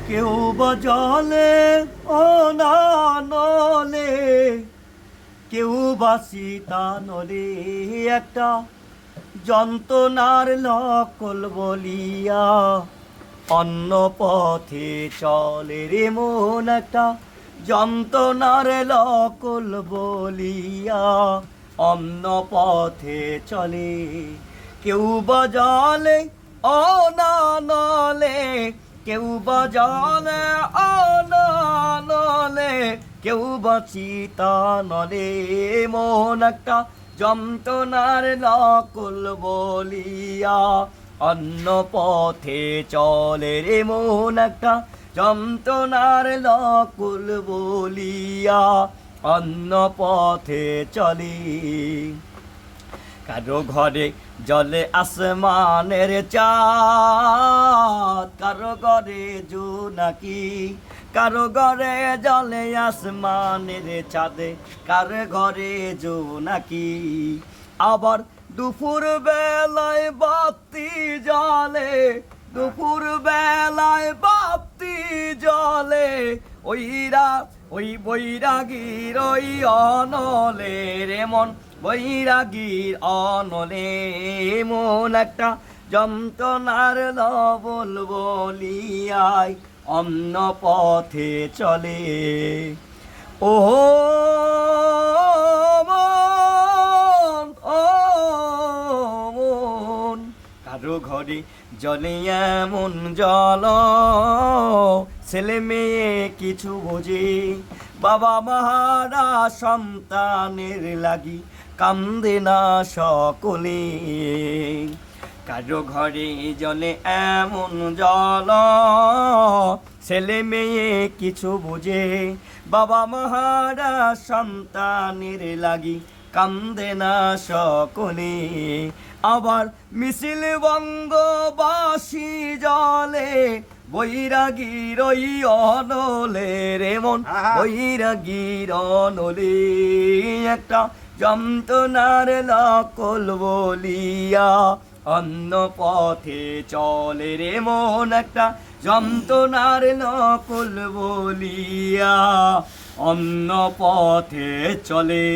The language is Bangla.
কেউ বা জলে অনানলে, কেউ বা শীতানলে, একটা যন্ত্রণার নকল বলিয়া অন্য পথে চলে রে মন, একটা যন্ত্রণার নকল বলিয়া অন্য পথে চলে। কেউ বা জলে অনানলে, কেউ বা জলে অনানলে, কেউ বা চিতানলে, মন একটা যন্ত্রণার নকল বলিয়া অন্য পথে চলে রে মন, একটা যন্ত্রণার নকল বলিয়া অন্য পথে চলে। কারো ঘরে জলে আসমানের চাঁদ, কারো ঘরে জোনাকি, কারো ঘরে জলে আসমানের চাঁদে, কারো ঘরে জোনাকি। আবার দুপুর বেলায় বাতি জ্বলে, দুপুর বেলায় বাতি জ্বলে, ওই বৈরাগীর ওই অনলে রে মন, বৈরাগীর অনলে মন একটা যন্ত্রণার নবল বলিয়াই অন্য পথে চলে। ও মন, ও মন, কারো ঘরে জলে এমন জল, ছেলে মেয়ে কিছু বোঝে, বাবা মারা সন্তানের লাগি কান্দে না সকলে। কারো ঘরে জলে এমন জল, ছেলে মেয়ে কিছু বোঝে, বাবা মারা সন্তানের লাগি কান্দে না সকলে। আবার মিছিল বঙ্গবাসী জলে, বৈরাগীর ওই অনলে রে মন, বৈরাগীর অনলে একটা যন্ত্রণার নকল বলিয়া অন্য পথে চলে রে মন, একটা যন্ত্রণার নকল বলিয়া অন্য পথে চলে।